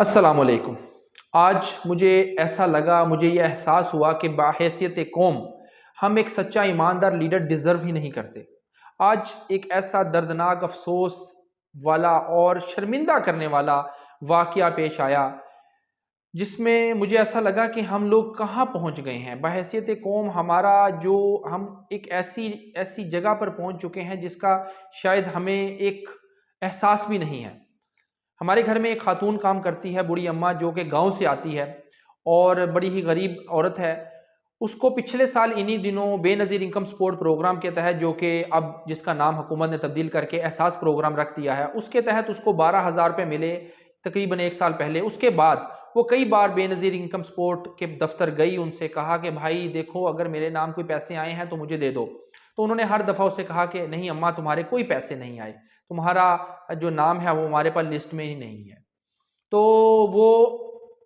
السلام علیکم۔ آج مجھے ایسا لگا، مجھے یہ احساس ہوا کہ بحیثیت قوم ہم ایک سچا ایماندار لیڈر ڈیزرو ہی نہیں کرتے۔ آج ایک ایسا دردناک افسوس والا اور شرمندہ کرنے والا واقعہ پیش آیا جس میں مجھے ایسا لگا کہ ہم لوگ کہاں پہنچ گئے ہیں۔ بحیثیت قوم ہم ایک ایسی جگہ پر پہنچ چکے ہیں جس کا شاید ہمیں ایک احساس بھی نہیں ہے۔ ہمارے گھر میں ایک خاتون کام کرتی ہے، بوڑھی اماں، جو کہ گاؤں سے آتی ہے اور بڑی ہی غریب عورت ہے۔ اس کو پچھلے سال انہی دنوں بے نظیر انکم سپورٹ پروگرام کے تحت، جو کہ اب جس کا نام حکومت نے تبدیل کر کے احساس پروگرام رکھ دیا ہے، اس کے تحت اس کو 12,000 روپے ملے تقریباً ایک سال پہلے۔ اس کے بعد وہ کئی بار بے نظیر انکم سپورٹ کے دفتر گئی، ان سے کہا کہ بھائی دیکھو، اگر میرے نام کوئی پیسے آئے ہیں تو مجھے دے دو۔ تو انہوں نے ہر دفعہ اسے کہا کہ نہیں اماں، تمہارے کوئی پیسے نہیں آئے، تمہارا جو نام ہے وہ ہمارے پاس لسٹ میں ہی نہیں ہے۔ تو وہ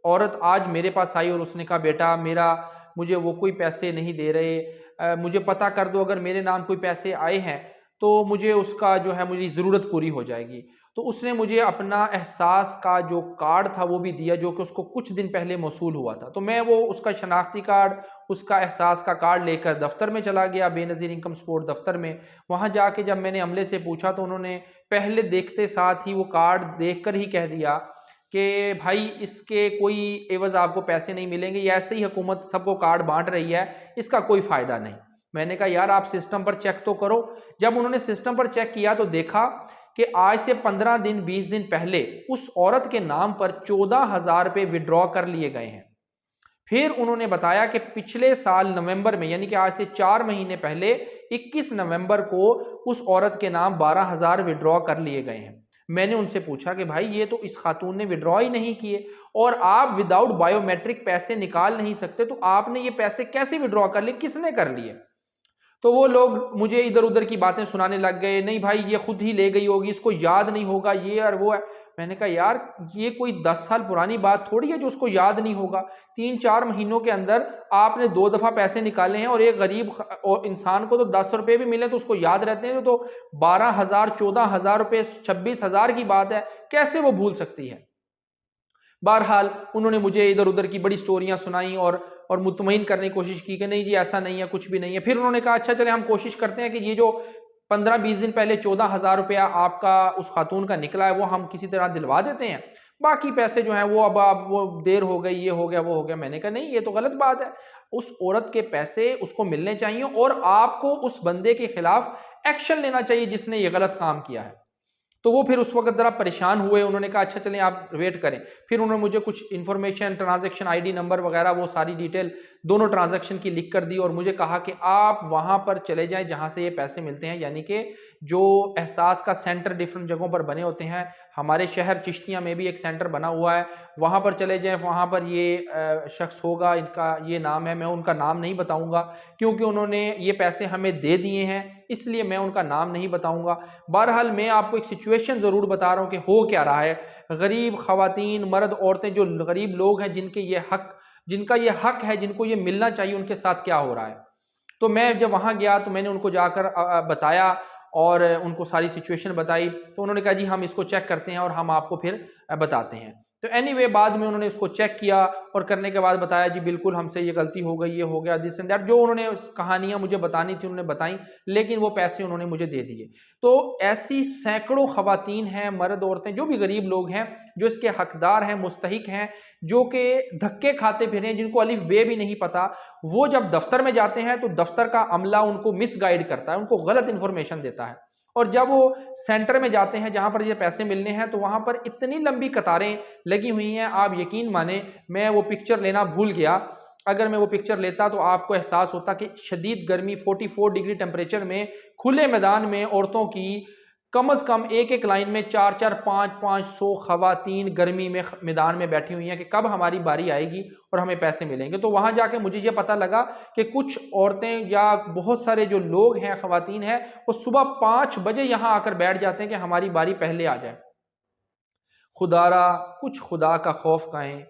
عورت آج میرے پاس آئی اور اس نے کہا بیٹا مجھے وہ کوئی پیسے نہیں دے رہے، مجھے پتہ کر دو، اگر میرے نام کوئی پیسے آئے ہیں تو مجھے اس کا جو ہے میری ضرورت پوری ہو جائے گی۔ تو اس نے مجھے اپنا احساس کا جو کارڈ تھا وہ بھی دیا، جو کہ اس کو کچھ دن پہلے موصول ہوا تھا۔ تو میں وہ اس کا شناختی کارڈ، اس کا احساس کا کارڈ لے کر دفتر میں چلا گیا، بے نظیر انکم سپورٹ دفتر میں۔ وہاں جا کے جب میں نے عملے سے پوچھا تو انہوں نے پہلے دیکھتے ساتھ ہی وہ کارڈ دیکھ کر ہی کہہ دیا کہ بھائی اس کے کوئی عوض آپ کو پیسے نہیں ملیں گے، یہ ایسے ہی حکومت سب کو کارڈ بانٹ رہی ہے، اس کا کوئی فائدہ نہیں۔ میں نے کہا یار آپ سسٹم پر چیک تو کرو۔ جب انہوں نے سسٹم پر چیک کیا تو دیکھا کہ آج سے 15 دن 20 دن پہلے اس عورت کے نام پر 14,000 روپے وڈرا کر لیے گئے ہیں۔ پھر انہوں نے بتایا کہ پچھلے سال نومبر میں، یعنی کہ آج سے 4 مہینے پہلے 21 نومبر کو اس عورت کے نام 12,000 وڈرا کر لیے گئے ہیں۔ میں نے ان سے پوچھا کہ بھائی یہ تو اس خاتون نے وڈرا ہی نہیں کیے، اور آپ وداؤٹ بائیو میٹرک پیسے نکال نہیں سکتے، تو آپ نے یہ پیسے کیسے وڈرا کر لیے، کس نے کر لیے؟ تو وہ لوگ مجھے ادھر ادھر کی باتیں سنانے لگ گئے، نہیں بھائی یہ خود ہی لے گئی ہوگی، اس کو یاد نہیں ہوگا، یہ اور وہ ہے۔ میں نے کہا یار یہ کوئی 10 سال پرانی بات تھوڑی ہے جو اس کو یاد نہیں ہوگا۔ 3-4 مہینوں کے اندر آپ نے 2 دفعہ پیسے نکالے ہیں، اور ایک غریب انسان کو تو 10 روپے بھی ملے تو اس کو یاد رہتے ہیں، تو 12,000 14,000 روپے 26,000 کی بات ہے، کیسے وہ بھول سکتی ہے؟ بہرحال انہوں نے مجھے ادھر ادھر کی بڑی سٹوریاں سنائیں اور مطمئن کرنے کی کوشش کی کہ نہیں جی ایسا نہیں ہے، کچھ بھی نہیں ہے۔ پھر انہوں نے کہا اچھا چلے ہم کوشش کرتے ہیں کہ یہ جو 15-20 دن پہلے 14,000 روپیہ آپ کا اس خاتون کا نکلا ہے وہ ہم کسی طرح دلوا دیتے ہیں، باقی پیسے جو ہیں وہ اب وہ دیر ہو گئی، یہ ہو گیا وہ ہو گیا۔ میں نے کہا نہیں، یہ تو غلط بات ہے، اس عورت کے پیسے اس کو ملنے چاہیے، اور آپ کو اس بندے کے خلاف ایکشن لینا چاہیے جس نے یہ غلط کام کیا ہے۔ تو وہ پھر اس وقت ذرا پریشان ہوئے، انہوں نے کہا اچھا چلیں آپ ویٹ کریں۔ پھر انہوں نے مجھے کچھ information, transaction I D number وغیرہ، وہ ساری ڈیٹیل دونوں ٹرانزیکشن کی لکھ کر دی، اور مجھے کہا کہ آپ وہاں پر چلے جائیں جہاں سے یہ پیسے ملتے ہیں، یعنی کہ جو احساس کا سینٹر ڈیفرنٹ جگہوں پر بنے ہوتے ہیں، ہمارے شہر چشتیاں میں بھی ایک سینٹر بنا ہوا ہے، وہاں پر چلے جائیں، وہاں پر یہ شخص ہوگا، ان کا یہ نام ہے، میں ان کا نام نہیں بتاؤں گا کیونکہ انہوں نے یہ پیسے ہمیں دے دیے ہیں، اس لیے میں ان کا نام نہیں بتاؤں گا۔ بہرحال میں آپ کو ایک سچویشن ضرور بتا رہا ہوں کہ ہو کیا رہا ہے۔ غریب خواتین، مرد، عورتیں، جو غریب لوگ ہیں جن کا یہ حق ہے، جن کو یہ ملنا چاہیے، ان کے ساتھ کیا ہو رہا ہے۔ تو میں جب وہاں گیا تو میں نے ان کو جا کر بتایا اور ان کو ساری سچویشن بتائی، تو انہوں نے کہا جی ہم اس کو چیک کرتے ہیں اور ہم آپ کو پھر بتاتے ہیں۔ تو اینی وے بعد میں انہوں نے اس کو چیک کیا اور کرنے کے بعد بتایا جی بالکل ہم سے یہ غلطی ہو گئی، یہ ہو گیا، دس اینڈ دیٹ، جو انہوں نے کہانیاں مجھے بتانی تھی انہوں نے بتائیں، لیکن وہ پیسے انہوں نے مجھے دے دیے۔ تو ایسی سینکڑوں خواتین ہیں، مرد، عورتیں، جو بھی غریب لوگ ہیں، جو اس کے حقدار ہیں، مستحق ہیں، جو کہ دھکے کھاتے پھریں، جن کو الف بے بھی نہیں پتا، وہ جب دفتر میں جاتے ہیں تو دفتر کا عملہ ان کو مس گائیڈ کرتا ہے، ان کو غلط انفارمیشن دیتا ہے، اور جب وہ سینٹر میں جاتے ہیں جہاں پر یہ پیسے ملنے ہیں تو وہاں پر اتنی لمبی قطاریں لگی ہوئی ہیں، آپ یقین مانیں میں وہ پکچر لینا بھول گیا۔ اگر میں وہ پکچر لیتا تو آپ کو احساس ہوتا کہ شدید گرمی 44 ڈگری ٹیمپریچر میں کھلے میدان میں عورتوں کی کم از کم ایک لائن میں 400 500 خواتین گرمی میں میدان میں بیٹھی ہوئی ہیں کہ کب ہماری باری آئے گی اور ہمیں پیسے ملیں گے۔ تو وہاں جا کے مجھے یہ پتہ لگا کہ کچھ عورتیں یا بہت سارے جو لوگ ہیں، خواتین ہیں، وہ صبح 5 بجے یہاں آ کر بیٹھ جاتے ہیں کہ ہماری باری پہلے آ جائے۔ خدارا کچھ خدا کا خوف کھائیں،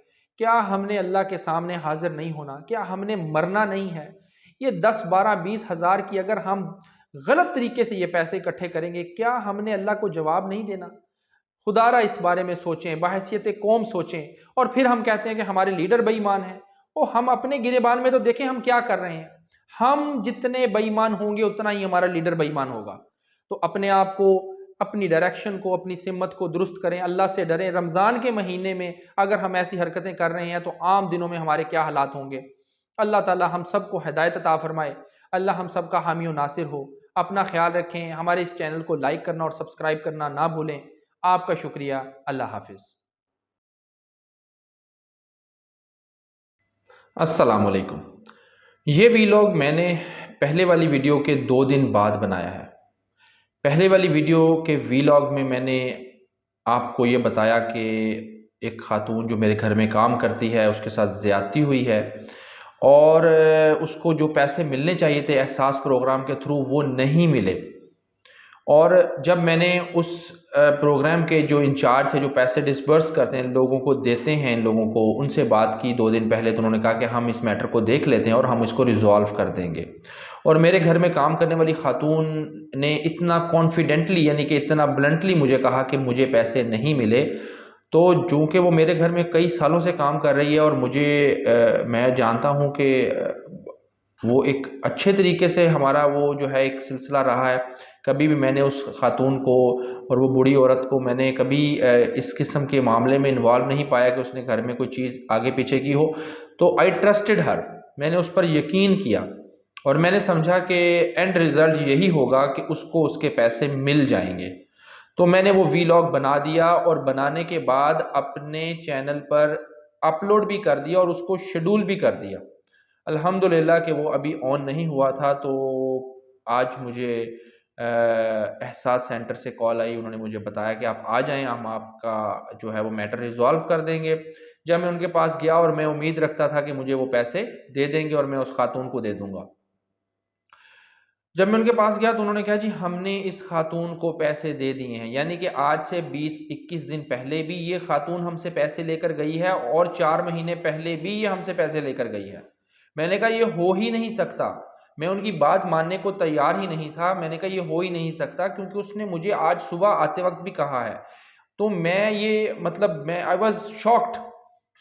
کیا ہم نے اللہ کے سامنے حاضر نہیں ہونا؟ کیا ہم نے مرنا نہیں ہے؟ یہ 10 12 20 ہزار کی اگر ہم غلط طریقے سے یہ پیسے اکٹھے کریں گے، کیا ہم نے اللہ کو جواب نہیں دینا؟ خدارہ اس بارے میں سوچیں، بحیثیت قوم سوچیں، اور پھر ہم کہتے ہیں کہ ہمارے لیڈر بے ایمان ہیں۔ او ہم اپنے گریبان میں تو دیکھیں ہم کیا کر رہے ہیں۔ ہم جتنے بے ایمان ہوں گے اتنا ہی ہمارا لیڈر بے ایمان ہوگا۔ تو اپنے آپ کو، اپنی ڈائریکشن کو، اپنی سمت کو درست کریں، اللہ سے ڈریں۔ رمضان کے مہینے میں اگر ہم ایسی حرکتیں کر رہے ہیں تو عام دنوں میں ہمارے کیا حالات ہوں گے۔ اللہ تعالی ہم سب کو ہدایت عطا فرمائے، اللہ ہم سب کا حامی و ناصر ہو۔ اپنا خیال رکھیں، ہمارے اس چینل کو لائک کرنا اور سبسکرائب کرنا نہ بھولیں۔ آپ کا شکریہ، اللہ حافظ۔ السلام علیکم۔ یہ ویلاگ میں نے پہلے والی ویڈیو کے 2 دن بعد بنایا ہے۔ پہلے والی ویڈیو کے ویلاگ میں میں نے آپ کو یہ بتایا کہ ایک خاتون جو میرے گھر میں کام کرتی ہے اس کے ساتھ زیادتی ہوئی ہے، اور اس کو جو پیسے ملنے چاہیے تھے احساس پروگرام کے تھرو وہ نہیں ملے۔ اور جب میں نے اس پروگرام کے جو انچارج تھے، جو پیسے ڈسبرس کرتے ہیں، لوگوں کو دیتے ہیں، ان لوگوں کو، ان سے بات کی 2 دن پہلے، تو انہوں نے کہا کہ ہم اس میٹر کو دیکھ لیتے ہیں اور ہم اس کو ریزالو کر دیں گے۔ اور میرے گھر میں کام کرنے والی خاتون نے اتنا کانفیڈنٹلی، یعنی کہ اتنا بلنٹلی مجھے کہا کہ مجھے پیسے نہیں ملے، تو چونکہ وہ میرے گھر میں کئی سالوں سے کام کر رہی ہے اور میں جانتا ہوں کہ وہ ایک اچھے طریقے سے ہمارا وہ جو ہے ایک سلسلہ رہا ہے، کبھی بھی میں نے اس خاتون کو اور وہ بوڑھی عورت کو میں نے کبھی اس قسم کے معاملے میں انوالو نہیں پایا کہ اس نے گھر میں کوئی چیز آگے پیچھے کی ہو۔ تو آئی ٹرسٹڈ ہر، میں نے اس پر یقین کیا، اور میں نے سمجھا کہ اینڈ ریزلٹ یہی ہوگا کہ اس کو اس کے پیسے مل جائیں گے۔ تو میں نے وہ ویلاگ بنا دیا، اور بنانے کے بعد اپنے چینل پر اپلوڈ بھی کر دیا اور اس کو شیڈول بھی کر دیا۔ الحمدللہ کہ وہ ابھی آن نہیں ہوا تھا، تو آج مجھے احساس سینٹر سے کال آئی، انہوں نے مجھے بتایا کہ آپ آ جائیں، ہم آپ کا جو ہے وہ میٹر ریزالو کر دیں گے۔ جب میں ان کے پاس گیا، اور میں امید رکھتا تھا کہ مجھے وہ پیسے دے دیں گے اور میں اس خاتون کو دے دوں گا، جب میں ان کے پاس گیا تو انہوں نے کہا جی ہم نے اس خاتون کو پیسے دے دیے ہیں، یعنی کہ آج سے 20-21 دن پہلے بھی یہ خاتون ہم سے پیسے لے کر گئی ہے، اور 4 مہینے پہلے بھی یہ ہم سے پیسے لے کر گئی ہے۔ میں نے کہا یہ ہو ہی نہیں سکتا، میں ان کی بات ماننے کو تیار ہی نہیں تھا۔ میں نے کہا یہ ہو ہی نہیں سکتا، کیونکہ اس نے مجھے آج صبح آتے وقت بھی کہا ہے۔ تو میں آئی واز شاکڈ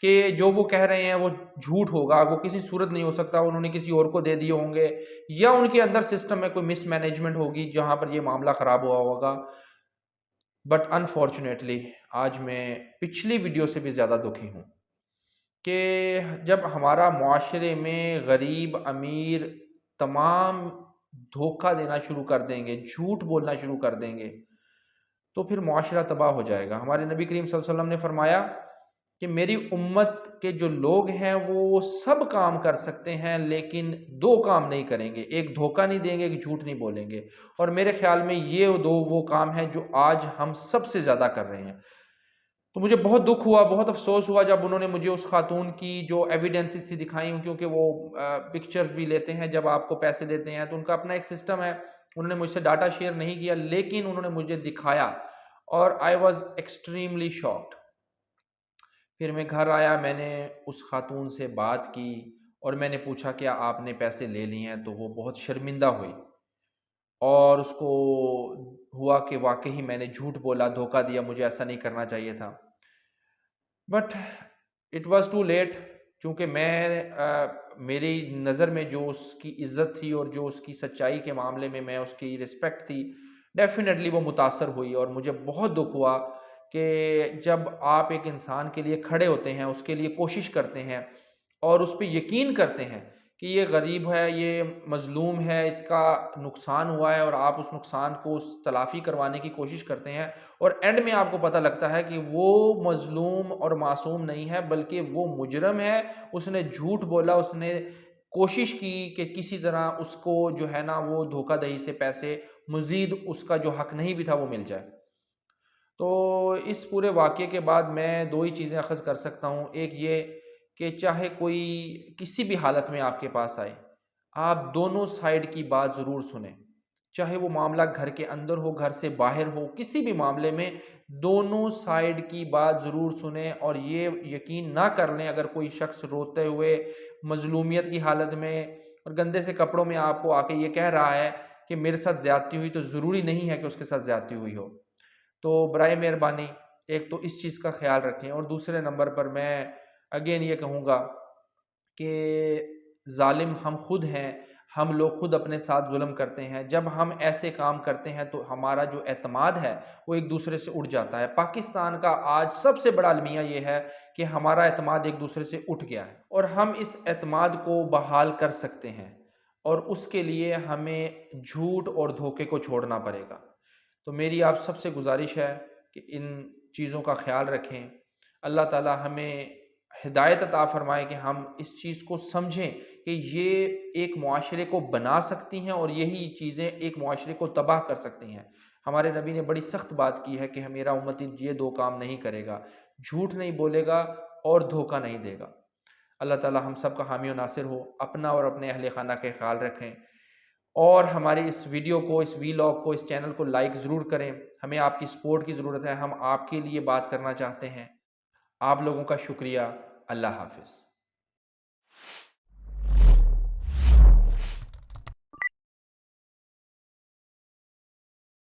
کہ جو وہ کہہ رہے ہیں وہ جھوٹ ہوگا، وہ کسی صورت نہیں ہو سکتا، انہوں نے کسی اور کو دے دیے ہوں گے، یا ان کے اندر سسٹم میں کوئی مس مینجمنٹ ہوگی جہاں پر یہ معاملہ خراب ہوا ہوگا۔ بٹ انفارچونیٹلی آج میں پچھلی ویڈیو سے بھی زیادہ دکھی ہوں کہ جب ہمارا معاشرے میں غریب امیر تمام دھوکہ دینا شروع کر دیں گے، جھوٹ بولنا شروع کر دیں گے، تو پھر معاشرہ تباہ ہو جائے گا۔ ہمارے نبی کریم صلی اللہ علیہ وسلم نے فرمایا کہ میری امت کے جو لوگ ہیں وہ سب کام کر سکتے ہیں، لیکن 2 کام نہیں کریں گے، ایک دھوکہ نہیں دیں گے، ایک جھوٹ نہیں بولیں گے، اور میرے خیال میں یہ 2 وہ کام ہیں جو آج ہم سب سے زیادہ کر رہے ہیں۔ تو مجھے بہت دکھ ہوا، بہت افسوس ہوا جب انہوں نے مجھے اس خاتون کی جو ایویڈنسز تھی دکھائیں، کیونکہ وہ پکچرز بھی لیتے ہیں جب آپ کو پیسے دیتے ہیں، تو ان کا اپنا ایک سسٹم ہے۔ انہوں نے مجھ سے ڈاٹا شیئر نہیں کیا، لیکن انہوں نے مجھے دکھایا، اور آئی واز ایکسٹریملی شاکڈ۔ پھر میں گھر آیا، میں نے اس خاتون سے بات کی، اور میں نے پوچھا کیا آپ نے پیسے لے لیے ہیں؟ تو وہ بہت شرمندہ ہوئی، اور اس کو ہوا کہ واقعی میں نے جھوٹ بولا، دھوکہ دیا، مجھے ایسا نہیں کرنا چاہیے تھا۔ But it was too late, چونکہ میری نظر میں جو اس کی عزت تھی اور جو اس کی سچائی کے معاملے میں اس کی رسپیکٹ تھی، ڈیفینیٹلی وہ متاثر ہوئی، اور مجھے بہت دکھ ہوا کہ جب آپ ایک انسان کے لیے کھڑے ہوتے ہیں، اس کے لیے کوشش کرتے ہیں، اور اس پہ یقین کرتے ہیں کہ یہ غریب ہے، یہ مظلوم ہے، اس کا نقصان ہوا ہے، اور آپ اس نقصان کو تلافی کروانے کی کوشش کرتے ہیں، اور اینڈ میں آپ کو پتہ لگتا ہے کہ وہ مظلوم اور معصوم نہیں ہے، بلکہ وہ مجرم ہے، اس نے جھوٹ بولا، اس نے کوشش کی کہ کسی طرح اس کو جو ہے نا وہ دھوکہ دہی سے پیسے، مزید اس کا جو حق نہیں بھی تھا وہ مل جائے۔ تو اس پورے واقعے کے بعد میں 2 ہی چیزیں اخذ کر سکتا ہوں، ایک یہ کہ چاہے کوئی کسی بھی حالت میں آپ کے پاس آئے، آپ دونوں سائیڈ کی بات ضرور سنیں، چاہے وہ معاملہ گھر کے اندر ہو، گھر سے باہر ہو، کسی بھی معاملے میں دونوں سائیڈ کی بات ضرور سنیں، اور یہ یقین نہ کر لیں اگر کوئی شخص روتے ہوئے مظلومیت کی حالت میں اور گندے سے کپڑوں میں آپ کو آ کے یہ کہہ رہا ہے کہ میرے ساتھ زیادتی ہوئی، تو ضروری نہیں ہے کہ اس کے ساتھ زیادتی ہوئی ہو۔ تو برائے مہربانی ایک تو اس چیز کا خیال رکھیں، اور دوسرے نمبر پر میں اگین یہ کہوں گا کہ ظالم ہم خود ہیں، ہم لوگ خود اپنے ساتھ ظلم کرتے ہیں۔ جب ہم ایسے کام کرتے ہیں تو ہمارا جو اعتماد ہے وہ ایک دوسرے سے اٹھ جاتا ہے۔ پاکستان کا آج سب سے بڑا المیہ یہ ہے کہ ہمارا اعتماد ایک دوسرے سے اٹھ گیا ہے، اور ہم اس اعتماد کو بحال کر سکتے ہیں، اور اس کے لیے ہمیں جھوٹ اور دھوکے کو چھوڑنا پڑے گا۔ تو میری آپ سب سے گزارش ہے کہ ان چیزوں کا خیال رکھیں۔ اللہ تعالی ہمیں ہدایت عطا فرمائے کہ ہم اس چیز کو سمجھیں کہ یہ ایک معاشرے کو بنا سکتی ہیں، اور یہی چیزیں ایک معاشرے کو تباہ کر سکتی ہیں۔ ہمارے نبی نے بڑی سخت بات کی ہے کہ میرا امتی یہ دو کام نہیں کرے گا، جھوٹ نہیں بولے گا اور دھوکہ نہیں دے گا۔ اللہ تعالی ہم سب کا حامی و ناصر ہو، اپنا اور اپنے اہل خانہ کے خیال رکھیں، اور ہماری اس ویڈیو کو، اس ویلاگ کو، اس چینل کو لائک ضرور کریں۔ ہمیں آپ کی سپورٹ کی ضرورت ہے، ہم آپ کے لیے بات کرنا چاہتے ہیں۔ آپ لوگوں کا شکریہ۔ اللہ حافظ۔